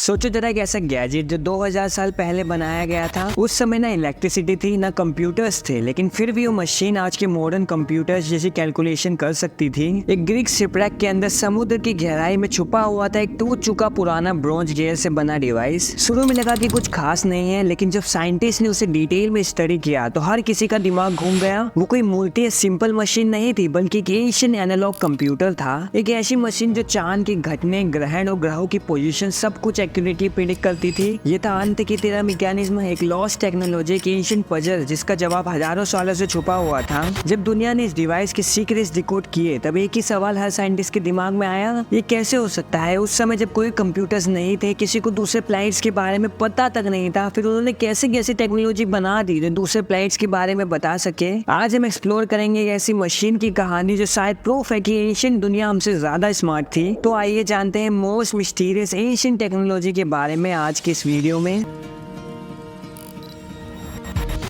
सोचो जरा एक ऐसा गैजेट जो 2000 साल पहले बनाया गया था। उस समय ना इलेक्ट्रिसिटी थी ना कंप्यूटर्स थे, लेकिन फिर भी वो मशीन आज के मॉडर्न कंप्यूटर्स जैसी कैलकुलेशन कर सकती थी। एक ग्रीक शिपरैक के अंदर समुद्र की गहराई में छुपा हुआ था एक टूट चुका पुराना ब्रॉन्ज गियर से बना डिवाइस। शुरू में लगा कि कुछ खास नहीं है, लेकिन जब साइंटिस्ट ने उसे डिटेल में स्टडी किया तो हर किसी का दिमाग घूम गया। वो कोई मूर्ति या सिंपल मशीन नहीं थी, बल्कि एक एशियन एनालॉग कंप्यूटर था। एक ऐसी मशीन जो चांद के घटने, ग्रहण और ग्रहों की पोजीशन सब कुछ एक्यूरेटली प्रेडिक्ट करती थी। ये था अंत की तरह मैकेनिज्म, एक लॉस्ट टेक्नोलॉजी, एक एंशिएंट पजल जिसका जवाब हजारों सालों से छुपा हुआ था। जब दुनिया ने इस डिवाइस के सीक्रेट्स डिकोड किए, तब एक ही सवाल हर साइंटिस्ट के दिमाग में आया, ये कैसे हो सकता है? उस समय जब कोई कंप्यूटर्स नहीं थे, किसी को दूसरे प्लैनेट्स के बारे में पता तक नहीं था, फिर उन्होंने कैसे कैसी टेक्नोलॉजी बना दी जो दूसरे प्लैनेट्स के बारे में बता सके। आज हम एक्सप्लोर करेंगे एक ऐसी मशीन की कहानी जो शायद प्रूफ है कि एशियन दुनिया हमसे ज्यादा स्मार्ट थी। तो आइए जानते हैं मोस्ट मिस्टीरियस एशियन टेक्नोलॉजी के बारे में आज के इस वीडियो में।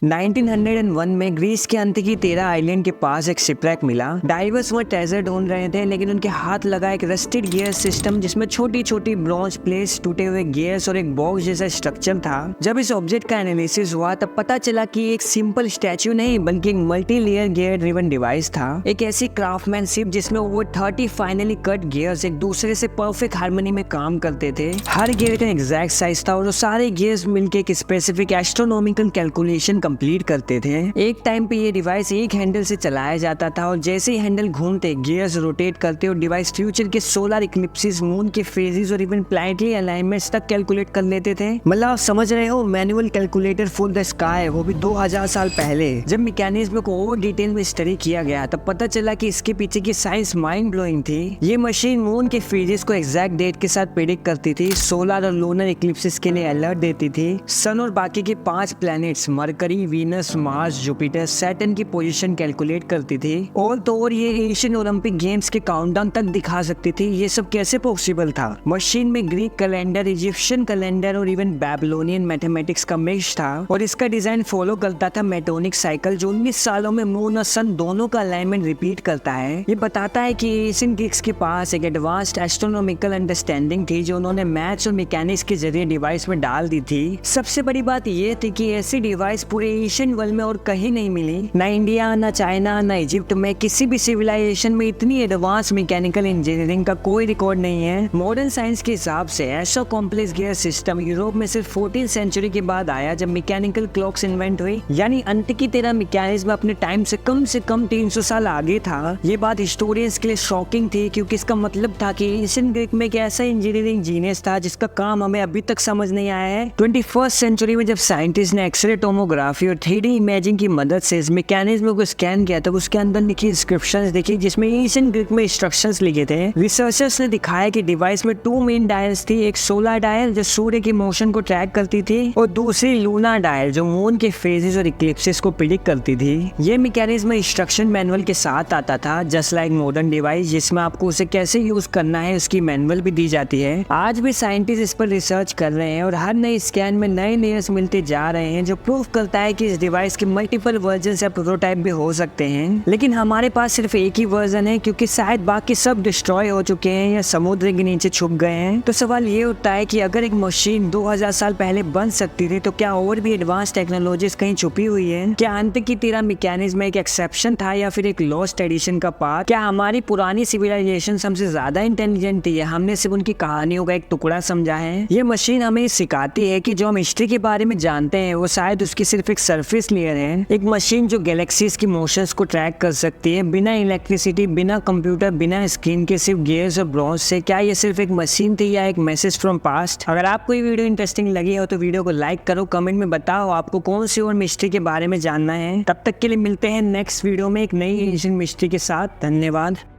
1901 में ग्रीस के अंत की 13 आइलैंड के पास एक शिपरैक मिला। डाइवर्स वहाँ ट्रेजर ढूंढ रहे थे, लेकिन उनके हाथ लगा एक रस्टेड गियर सिस्टम जिसमें छोटी छोटी ब्रॉन्ज प्लेट्स, टूटे हुए गियर्स और एक बॉक्स जैसा स्ट्रक्चर था। जब इस ऑब्जेक्ट का एनालिसिस हुआ तब पता चला कि एक सिंपल स्टैच्यू नहीं, बल्कि एक multi layer gear driven device था। एक ऐसी क्राफ्टमैनशिप जिसमें ओवर 30 फाइनली कट गियर्स एक दूसरे से परफेक्ट हार्मनी में काम करते थे। हर गियर का एग्जैक्ट साइज था और सारे गियर्स मिलकर एक स्पेसिफिक एस्ट्रोनॉमिकल कैलकुलेशन कंप्लीट करते थे। एक टाइम पे ये डिवाइस एक हैंडल से चलाया जाता था और जैसे ही हैंडल घूमते, गियर्स रोटेट करते और डिवाइस फ्यूचर के सोलर इक्लिप्सिस, मून के फेजेस और इवन प्लैनेटरी अलाइनमेंट्स तक कैलकुलेट कर लेते थे। मतलब आप समझ रहे हो, manual calculator for the sky, वो भी 2000 साल पहले। जब मैकेनिज्म को और डिटेल में स्टडी किया गया तब पता चला कि इसके पीछे की साइंस माइंड ब्लोइंग थी। ये मशीन मून के फेजेस को एग्जैक्ट डेट के साथ प्रेडिक्ट करती थी, सोलर और लूनर इक्लिप्सिस के लिए अलर्ट देती थी, सन और बाकी के 5 planets mercury, Venus, Mars, Jupiter, Saturn की पोजीशन कैलकुलेट करती थी। और तो और ये एशियन ओलंपिक गेम्स के काउंटडाउन तक दिखा सकती थी। ये सब कैसे पॉसिबल था? मशीन में ग्रीक कैलेंडर, इजिप्शियन कैलेंडर और इवन बेबीलोनियन मैथमेटिक्स का मिक्स था और इसका डिजाइन फॉलो करता था मेटोनिक साइकिल, जो 19 सालों में मून और सन दोनों का अलाइनमेंट रिपीट करता है। ये बताता है कि एशियन ग्रीक्स के पास एक एडवांस्ड एस्ट्रोनॉमिकल अंडरस्टैंडिंग थी जो उन्होंने मैथ्स और मैकेनिक्स के जरिए डिवाइस में डाल दी थी। सबसे बड़ी बात ये थी कि ऐसी डिवाइस पूरे एशियन वर्ल्ड में और कहीं नहीं मिली। ना इंडिया, ना चाइना, ना इजिप्ट में किसी भी सिविलाइजेशन में इतनी एडवांस मैकेनिकल इंजीनियरिंग का कोई रिकॉर्ड नहीं है। मॉडर्न साइंस के हिसाब से ऐसा कॉम्प्लेक्स गियर सिस्टम यूरोप में सिर्फ 14th सेंचुरी के बाद आया, जब मैकेनिकल क्लॉक्स इन्वेंट हुई। यानी अंत की तरह मैकेनिज्म अपने टाइम से कम 300 साल आगे था। ये बात हिस्टोरियंस के लिए शॉकिंग थी, क्योंकि इसका मतलब था कि एशियन ग्रीक में एक ऐसा इंजीनियरिंग जीनियस था जिसका काम हमें अभी तक समझ नहीं आया है। 21st सेंचुरी में जब साइंटिस्ट ने एक्सरे टोमोग्राफी और 3D इमेजिंग की मदद से इस मैकेनिज्म को स्कैन किया, तब उसके अंदर लिखी इंस्क्रिप्शंस देखी जिसमें एशियन ग्रीक में इंस्ट्रक्शंस लिखे थे। रिसर्चर्स ने दिखाया कि डिवाइस में 2 मेन डायल्स थी, एक सोलर डायल जो सूर्य की मोशन को ट्रैक करती थी और दूसरी लूनर डायल जो मून के फेजेस और इक्लिप्सिस को प्रेडिक्ट करती थी। ये मैकेनिज्म इंस्ट्रक्शन मैनुअल के साथ आता था, जस्ट लाइक मॉडर्न डिवाइस, जिसमें आपको उसे कैसे यूज करना है उसकी मैनुअल भी दी जाती है। आज भी साइंटिस्ट इस पर रिसर्च कर रहे हैं और हर नए स्कैन में नए लेयर्स मिलते जा रहे हैं, जो प्रूफ करता है कि इस डिवाइस के मल्टीपल वर्जन या प्रोटोटाइप भी हो सकते हैं। लेकिन हमारे पास सिर्फ एक ही वर्जन है, क्योंकि शायद बाकी सब डिस्ट्रॉय हो चुके हैं या समुद्र के नीचे छुप गए हैं। तो सवाल ये उठता है कि अगर एक मशीन 2000 साल पहले बन सकती थी, तो क्या और भी एडवांस टेक्नोलॉजीज कहीं छुपी हुई है? क्या अंत की तरह मैकेनिज्म एक एक्सेप्शन था या फिर एक लॉस्ट एडिशन का पार्ट? क्या हमारी पुरानी सिविलाइजेशन हमसे ज्यादा इंटेलिजेंट थी या हमने सिर्फ उनकी कहानियों का एक टुकड़ा समझा है? ये मशीन हमें सिखाती है कि जो हम हिस्ट्री के बारे में जानते हैं वो शायद उसकी सिर्फ एक सरफेस लेयर है। एक मशीन जो गैलेक्सीज की मोशंस को ट्रैक कर सकती है बिना इलेक्ट्रिसिटी, बिना कंप्यूटर, बिना स्क्रीन के, सिर्फ गियर्स और ब्रॉन्ज से। क्या ये सिर्फ एक मशीन थी या एक मैसेज फ्रॉम पास्ट? अगर आपको ये वीडियो इंटरेस्टिंग लगी हो तो वीडियो को लाइक करो, कमेंट में बताओ आपको कौन सी और मिस्ट्री के बारे में जानना है। तब तक के लिए मिलते हैं नेक्स्ट वीडियो में एक नई एशियन मिस्ट्री के साथ। धन्यवाद।